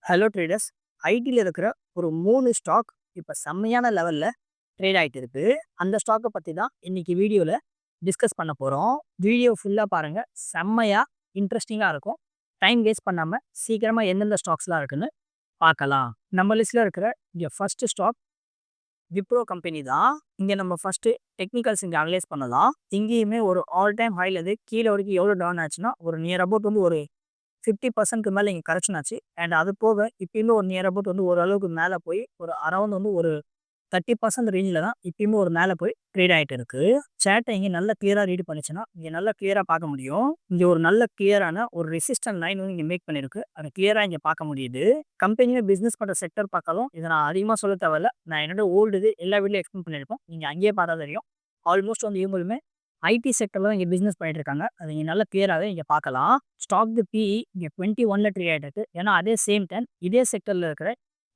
Hello traders. ஐடியில் இருக்கிற ஒரு 3 ஸ்டாக் இப்போ செம்மையான லெவலில் ட்ரேட் ஆகிட்டு இருக்கு. அந்த ஸ்டாக்கை பற்றி தான் இன்னைக்கு வீடியோவில் டிஸ்கஸ் பண்ண போகிறோம். வீடியோ ஃபுல்லாக பாருங்கள், செம்மையாக இன்ட்ரெஸ்டிங்காக இருக்கும். டைம் வேஸ்ட் பண்ணாமல் சீக்கிரமாக எந்தெந்த ஸ்டாக்ஸ்லாம் இருக்குன்னு பார்க்கலாம். நம்ம லிஸ்ட்டில் இருக்கிற இங்கே ஃபஸ்ட்டு ஸ்டாக் விப்ரோ கம்பெனி தான். இங்கே நம்ம ஃபஸ்ட்டு டெக்னிக்கல்ஸ் இங்கே அனலைஸ் பண்ணலாம். இங்கேயுமே ஒரு ஆல் டைம் ஹைலேருந்து கீழே வரைக்கும் எவ்வளோ டவுன் ஆச்சுன்னா ஒரு நியர் அபவுட் வந்து ஒரு 50% மேலே இங்கே கரெக்ஷன் ஆச்சு. அண்ட் அது போக இப்பயுமே ஒரு நியர் அபவுட் வந்து ஓரளவுக்கு மேலே போய் ஒரு அரௌண்ட் வந்து ஒரு 30% ரேஞ்சில் தான் இப்பயுமே ஒரு மேலே போய் ட்ரேட் ஆகிட்டு இருக்கு. சேட்டை இங்கே நல்லா கிளியராக ரீட் பண்ணிச்சுன்னா இங்கே நல்லா கிளியராக பார்க்க முடியும். இங்கே ஒரு நல்ல கிளியரான ஒரு ரெசிஸ்டன்ட் லைன் வந்து இங்கே மேக் பண்ணியிருக்கு. அதை கிளியராக இங்கே பார்க்க முடியுது. கம்பெனியில் பிஸ்னஸ் பண்ணுற செக்டர் பார்த்தாலும் இதை நான் அதிகமாக சொல்ல தேவையில்ல. நான் என்னோட ஓல்டு இது எல்லா வீட்லையும் எக்ஸ்பிளைன் பண்ணியிருப்போம். நீங்கள் அங்கேயே பார்த்தா தெரியும். ஆல்மோஸ்ட் வந்து இவங்களுமே ஐடி செக்டர்ல இங்கே பிஸ்னஸ் பண்ணிட்டு இருக்காங்க. அது இங்கே நல்லா கிளியராகவே இங்கே பார்க்கலாம். ஸ்டாக் தி பிஇ இங்கே 21ல் ட்ரேட் ஆகிட்டு இருக்கு. ஏன்னா அதே சேம் டைம் இதே செக்டரில் இருக்கிற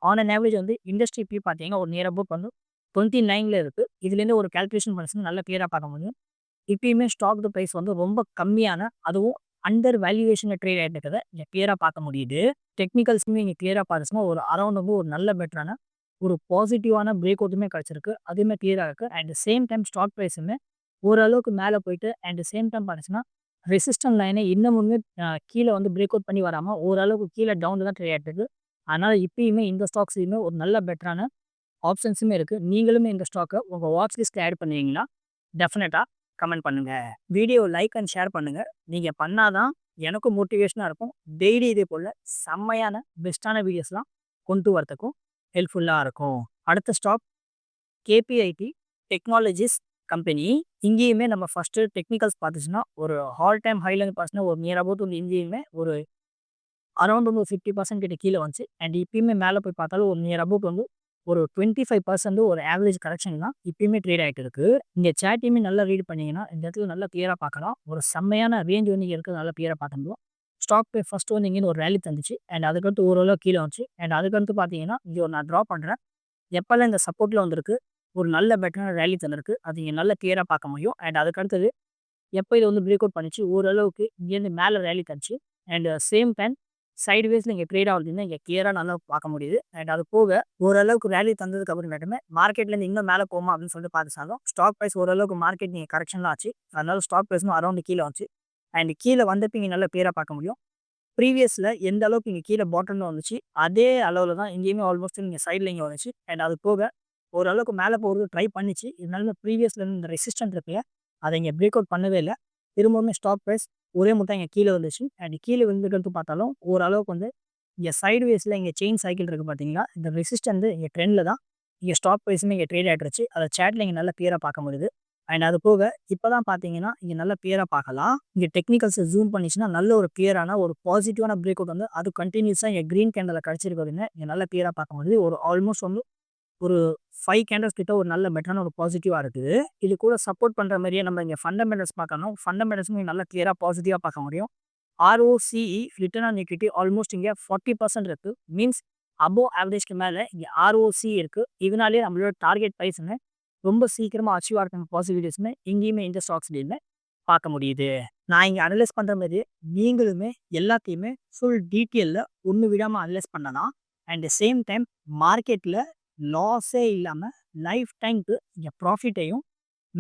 ஆன் அன் ஆவரேஜ் வந்து இண்டஸ்ட்ரி பி பார்த்தீங்கன்னா ஒரு நியர் அபவுட் வந்து 29ல் இருக்குது. இதுலேருந்து ஒரு கால்குலேஷன் பண்ணி நல்லா கிளியராக பார்க்க முடியும். இப்பயுமே ஸ்டாக் தி ப்ரைஸ் வந்து ரொம்ப கம்மியான, அதுவும் அண்டர் வேல்யூவேஷனில் ட்ரேட் ஆகிட்டு இருக்கிறத இங்கே கிளியராக பார்க்க முடியுது. டெக்னிக்கல்ஸுமே இங்கே கிளியராக பார்த்துச்சுன்னா ஒரு அரௌண்ட் வந்து ஒரு நல்ல பெட்டரான ஒரு பாசிட்டிவான பிரேக் அவுட்டுமே கிடச்சிருக்கு. அதுவுமே கிளியராக இருக்குது. அண்ட் சேம் டைம் ஸ்டாக் ப்ரைஸுமே ஓரளவுக்கு மேலே போயிட்டு அண்ட் சேம் டைம் பார்த்துச்சுன்னா ரெசிஸ்டன்ட் லைனை இன்னமுமே கீழே வந்து பிரேக் அவுட் பண்ணி வராமல் ஓரளவுக்கு கீழே டவுன் தான் ட்ரேட் ஆகிட்டு இருக்கு. அதனால் இப்பயுமே இந்த ஸ்டாக்ஸ்லையுமே ஒரு நல்ல பெட்டரான ஆப்ஷன்ஸுமே இருக்குது. நீங்களுமே இந்த ஸ்டாக்கை உங்கள் வாட்ச் லிஸ்ட்டில் ஆட் பண்ணுவீங்கன்னா டெஃபினட்டாக கமெண்ட் பண்ணுங்கள். வீடியோ லைக் அண்ட் ஷேர் பண்ணுங்கள். நீங்கள் பண்ணாதான் எனக்கும் மோட்டிவேஷனாக இருக்கும். டெய்லி இதே போல் செம்மையான பெஸ்ட்டான வீடியோஸ்லாம் கொண்டு வரத்துக்கும் ஹெல்ப்ஃபுல்லாக இருக்கும். அடுத்த ஸ்டாக் கேபிஐடி டெக்னாலஜிஸ் கம்பெனி. இங்கேயுமே நம்ம ஃபஸ்ட்டு டெக்னிக்கல்ஸ் பார்த்துச்சுன்னா ஒரு ஆல் டைம் ஹைலேருந்து பார்த்துச்சுன்னா ஒரு நியர் அபவுட் வந்து இங்கேயுமே ஒரு அரௌண்ட் வந்து ஒரு 50% கிட்ட கீழே வந்துச்சு. அண்ட் இப்பயுமே மேலே போய் பார்த்தாலும் ஒரு நியர் அபவுட் வந்து ஒரு 25% ஒரு ஆவரேஜ் கரெக்ஷன் தான் இப்பயுமே ட்ரேட் ஆகிட்டு இருக்கு. இங்கே சேட்டையுமே நல்லா ரீட் பண்ணீங்கன்னா இந்த இடத்துல நல்லா கிளியராக பார்க்கலாம். ஒரு செம்மையான ரேஞ்ச் வந்து இங்கே இருக்குது, நல்லா கிளியராக பார்க்க முடியும். ஸ்டாக் பே ஃபஸ்ட்டு வந்து இங்கேன்னு ஒரு ரேலி தந்துச்சு. அண்ட் அதுக்கடுத்து ஓரளவு கீழே வந்துச்சு. அண்ட் அதுக்கடுத்து பார்த்தீங்கன்னா இங்கே ஒரு நான் ட்ரா பண்ணுறேன். எப்போல்லாம் இந்த சப்போர்ட்டில் வந்திருக்கு ஒரு நல்ல பெட்டரான ரேலி தந்திருக்கு. அது இங்கே நல்லா கிளியராக பார்க்க முடியும். அண்ட் அதுக்கடுத்தது எப்போ இதை வந்து பிரேக் அவுட் பண்ணிச்சு ஓரளவுக்கு இங்கேருந்து மேலே ரேலி தந்துச்சு. அண்ட் சேம் டைம் சைடு வேஸில் இங்கே ட்ரேட் ஆகுதுன்னு இங்கே கிளியராக நல்லா பார்க்க முடியுது. அண்ட் அது போக ஓரளவுக்கு ரேலி தந்ததுக்கு அப்புறமேட்டுமே மார்க்கெட்லேருந்து இன்னும் மேலே போகுமா அப்படின்னு சொல்லிட்டு பார்த்துச்சாலும் ஸ்டாக் ப்ரைஸ் ஓரளவுக்கு மார்க்கெட் நீங்கள் கரெக்ஷன்லாம் ஆச்சு. அதனால ஸ்டாக் ப்ரைஸும் அரௌண்ட் கீழே வந்துச்சு. அண்ட் கீழே வந்தப்போ இங்கே நல்லா கிளியராக பார்க்க முடியும். ப்ரீவியஸில் எந்த அளவுக்கு இங்கே கீழே பாட்டமில் வந்துச்சு அதே அளவில் தான் இங்கேயுமே ஆல்மோஸ்ட் இங்கே சைடில் இங்கே வந்துச்சு. அண்ட் அது போக ஓரளவுக்கு மேலே போகிறது ட்ரை பண்ணிச்சு. இருந்தாலும் ப்ரீவியஸில் இந்த ரெசிஸ்டன்ட் இருக்குல்ல, அதை இங்கே பிரேக் அவுட் பண்ணவே இல்லை. திரும்பவுமே ஸ்டாக் ப்ரைஸ் ஒரே முட்டை இங்கே கீழே வந்துச்சு. அண்ட் கீழே வந்துட்டு பார்த்தாலும் ஓரளவுக்கு வந்து இங்கே சைடு வேஸில் இங்கே செயின் சைக்கிள் இருக்குது பார்த்தீங்களா, இந்த ரெசிஸ்டன்ட் இங்கே ட்ரெண்டில் தான் இங்கே ஸ்டாக் ப்ரைஸுமே இங்கே ட்ரேட் ஆகிடுச்சு. அதை சேட்டில் இங்கே நல்லா கிளியராக பார்க்க முடியுது. அண்ட் அது போக இப்போ தான் பார்த்தீங்கன்னா இங்கே நல்லா கிளியராக பார்க்கலாம். இங்கே டெக்னிக்கல்ஸை ஜூம் பண்ணிச்சுன்னா நல்ல ஒரு கிளியரான ஒரு பாசிட்டிவான பிரேக் அவுட் வந்து அது கண்டினியூஸாக இங்கே க்ரீன் கேண்டில் கிடச்சிருக்குதுன்னு இங்கே நல்லா கிளியராக பார்க்க முடியுது. ஒரு ஆல்மோஸ்ட் வந்து ஒரு 5 கேண்டல்ஸ் கிட்ட ஒரு நல்ல பெட்டரான ஒரு பாசிட்டிவாக இருக்குது. இது கூட சப்போர்ட் பண்ணுற மாதிரியே நம்ம இங்கே ஃபண்டமெண்டல்ஸ் பார்க்கணும். ஃபண்டமெண்டல்ஸும் நல்லா கிளியராக பாசிட்டிவாக பார்க்க முடியும். ROCE return on equity almost இங்கே 40% இருக்குது. மீன்ஸ் அபோவ் ஆவரேஜ்க்கு மேலே இங்கே ஆர்ஓசி இருக்குது. இதனாலே நம்மளோட டார்கெட் ப்ரைஸுங்க ரொம்ப சீக்கிரமாக அச்சீவ் ஆகிற பாசிபிலிட்டிஸுமே இங்கேயுமே இந்த ஸ்டாக்ஸ்லேயுமே பார்க்க முடியுது. நான் இங்கே அனலைஸ் பண்ணுற மாதிரி நீங்களுமே எல்லாத்தையுமே ஃபுல் டீட்டெயிலில் ஒன்று விடாமல் அனலைஸ் பண்ணலாம். அண்ட் சேம் டைம் மார்க்கெட்டில் லாஸே இல்லாமல் லைஃப் டைம்க்கு இங்கே ப்ராஃபிட்டையும்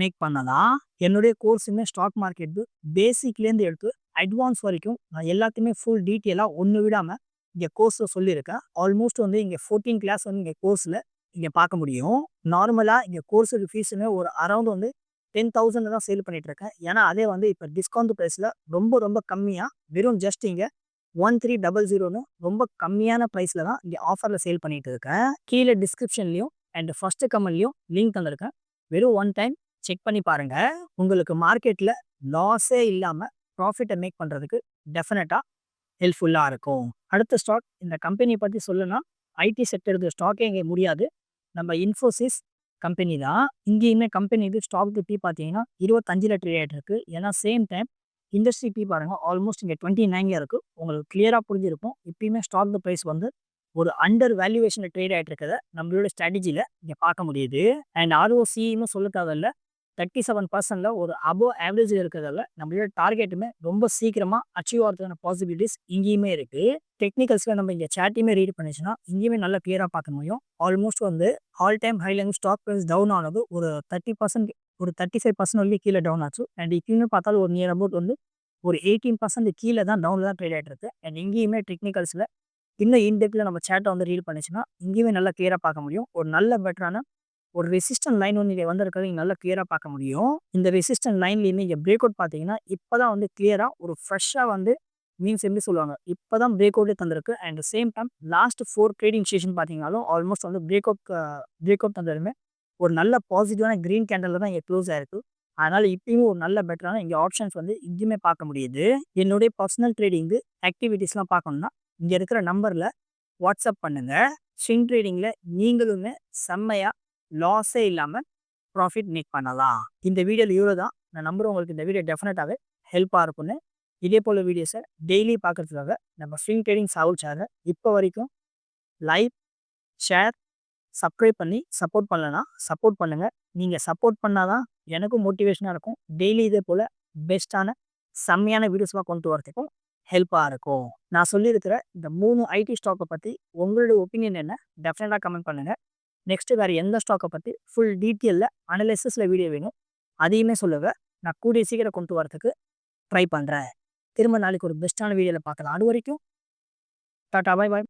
மேக் பண்ணலாம். என்னுடைய கோர்ஸுமே ஸ்டாக் மார்க்கெட்டு பேசிக்லேருந்து எடுத்து அட்வான்ஸ் வரைக்கும் நான் எல்லாத்தையுமே ஃபுல் டீட்டெயிலாக ஒன்று விடாமல் இங்கே கோர்ஸில் சொல்லியிருக்கேன். ஆல்மோஸ்ட் வந்து இங்கே 14 கிளாஸ் வந்து இங்கே கோர்ஸில் இங்கே பார்க்க முடியும். நார்மலாக இங்கே கோர்ஸுக்கு ஃபீஸுமே ஒரு அரௌண்ட் வந்து 10,000 தான் சேல் பண்ணிட்டு இருக்கேன். ஏன்னா அதே வந்து இப்போ டிஸ்கவுண்ட் ப்ரைஸில் ரொம்ப ரொம்ப கம்மியாக வெறும் ஜஸ்ட் இங்கே 1300ன்னு ரொம்ப கம்மியான ப்ரைஸில் தான் இங்கே ஆஃபரில் சேல் பண்ணிட்டு இருக்கேன். கீழே டிஸ்கிரிப்ஷன்லையும் அண்ட் ஃபஸ்ட்டு கமெண்ட்லையும் லிங்க் தந்திருக்கேன். வெறும் ஒன் டைம் செக் பண்ணி பாருங்கள். உங்களுக்கு மார்க்கெட்டில் லாஸே இல்லாமல் ப்ராஃபிட்டை மேக் பண்ணுறதுக்கு டெஃபினட்டாக ஹெல்ப்ஃபுல்லாக இருக்கும். அடுத்த ஸ்டாக் இந்த கம்பெனியை பற்றி சொல்லணும்னா ஐடி செக்டருக்கு ஸ்டாக்கே இங்கே முடியாது. நம்ம இன்ஃபோசிஸ் கம்பெனி தான். இங்கேயுமே கம்பெனி இது ஸ்டாக் பி பார்த்தீங்கன்னா 25ல் ட்ரேட் ஆகிட்டு இருக்கு. ஏன்னா சேம் டைம் இண்டஸ்ட்ரி பி பாருங்கள் ஆல்மோஸ்ட் இங்கே 29 இருக்குது. உங்களுக்கு கிளியராக புரிஞ்சிருக்கும். இப்பயுமே ஸ்டாக் த ப்ரைஸ் வந்து ஒரு அண்டர் வேல்யூவேஷனில் ட்ரேட் ஆகிட்டு இருக்கிறத நம்மளோட ஸ்ட்ராட்டஜியில் இங்கே பார்க்க முடியுது. அண்ட் ஆர்ஓசின்னு சொல்ல தேவையில்ல, 37%ல ஒரு அபோவ் ஆவரேஜ்ல இருக்கிறதால நம்மளோட டார்கெட்டுமே ரொம்ப சீக்கிரமா அச்சீவ் ஆகிறதுக்கான பாசிபிலிட்டிஸ் இங்கேயுமே இருக்கு. டெக்னிக்கல்ஸ்ல நம்ம இங்க சார்ட்டையுமே ரீட் பண்ணிச்சுன்னா, இங்கேயுமே நல்லா கிளியரா பார்க்க முடியும். ஆல்மோஸ்ட் வந்து ஆல் டைம் ஹைல இருந்து ஸ்டாக் பிரைஸ் டவுன் ஆனது ஒரு 30% ஒரு 35% வரைக்கும் கீழ டவுன் ஆச்சு. அண்ட் இப்பயுமே பார்த்தாலும் ஒரு நியர் அபவுட் வந்து ஒரு 18% கீழ தான் டவுன்ல தான் ட்ரேட் ஆயிட்டு இருக்கு. அண்ட் இங்கேயுமே டெக்னிக்கல்ஸ்ல இன்னும் இன்டெப்த்ல நம்ம சார்ட்ட வந்து ரீட் பண்ணிச்சுன்னா, இங்கேயுமே நல்லா கிளியரா பார்க்க முடியும். ஒரு நல்ல பெட்டரான ஒரு ரெசிஸ்டன்ட் லைன் ஒண்ணு இங்க வந்திருக்கிறத நீங்க நல்லா கிளியரா பார்க்க முடியும். இந்த ரெசிஸ்டன்ட் லைன்லயுமே இங்க பிரேக் அவுட் பார்த்தீங்கன்னா, இப்பதான் வந்து கிளியரா ஒரு ஃப்ரெஷ்ஷா வந்து மீன்ஸ் எப்படி சொல்லுவாங்க, இப்பதான் பிரேக் அவுட்டே தந்திருக்கு. And same time last 4 trading session பார்த்தீங்கனாலும் ஆல்மோஸ்ட் வந்து பிரேக் அவுட் தந்ததுமே ஒரு நல்ல பாசிட்டிவான கிரீன் கேண்டல்ல தான் இங்க க்ளோஸ் ஆயிருக்கு. அதனால இப்பயும் ஒரு நல்ல பெட்டரான இங்க ஆப்ஷன்ஸ் வந்து இங்கேயுமே பார்க்க முடியுது. என்னுடைய பர்சனல் ட்ரேடிங் ஆக்டிவிட்டீஸ்லாம் பார்க்கணும்னா, இங்க இருக்கிற நம்பர்ல வாட்ஸ்அப் பண்ணுங்க. ஸ்விங் ட்ரேடிங்ல நீங்களுமே செம்மையா லாஸே இல்லாம ப்ராஃபிட் மேக் பண்ணலாம். இந்த வீடியோல இவ்வளோ தான். நான் நம்புறேன் உங்களுக்கு இந்த வீடியோ டெஃபினட்டாவே ஹெல்ப்பா இருக்கும்னு. இதே போல வீடியோஸ டெய்லி பார்க்கறதுக்காக நம்ம ஸ்விங் ட்ரேடிங் சாகுல் சேனல இப்போ வரைக்கும் லைக், ஷேர், சப்ஸ்கிரைப் பண்ணி சப்போர்ட் பண்ணலனா சப்போர்ட் பண்ணுங்க. நீங்க சப்போர்ட் பண்ணா தான் எனக்கும் மோட்டிவேஷனா இருக்கும். டெய்லி இதே போல பெஸ்ட்டான செம்மையான வீடியோஸ்லாம் கொண்டு வரதுக்கும் ஹெல்ப்பா இருக்கும். நான் சொல்லியிருக்கிற இந்த 3 ஐடி ஸ்டாக்க பத்தி உங்களோட ஒப்பீனியன் என்ன? டெஃபினட்டா கமெண்ட் பண்ணுங்க. நெக்ஸ்ட் வேற எந்த ஸ்டாக்க பத்தி ஃபுல் டீட்டெயில்ல அனலைசிஸ்ல வீடியோ வேணும், அதையுமே சொல்லுங்க. நான் கூடிய சீக்கிரம் கொண்டு வரதுக்கு ட்ரை பண்றேன். திரும்ப நாளைக்கு ஒரு பெஸ்ட்டான வீடியோல பார்க்கலாம். அதுவரைக்கும் டாடா, பாய் பாய்.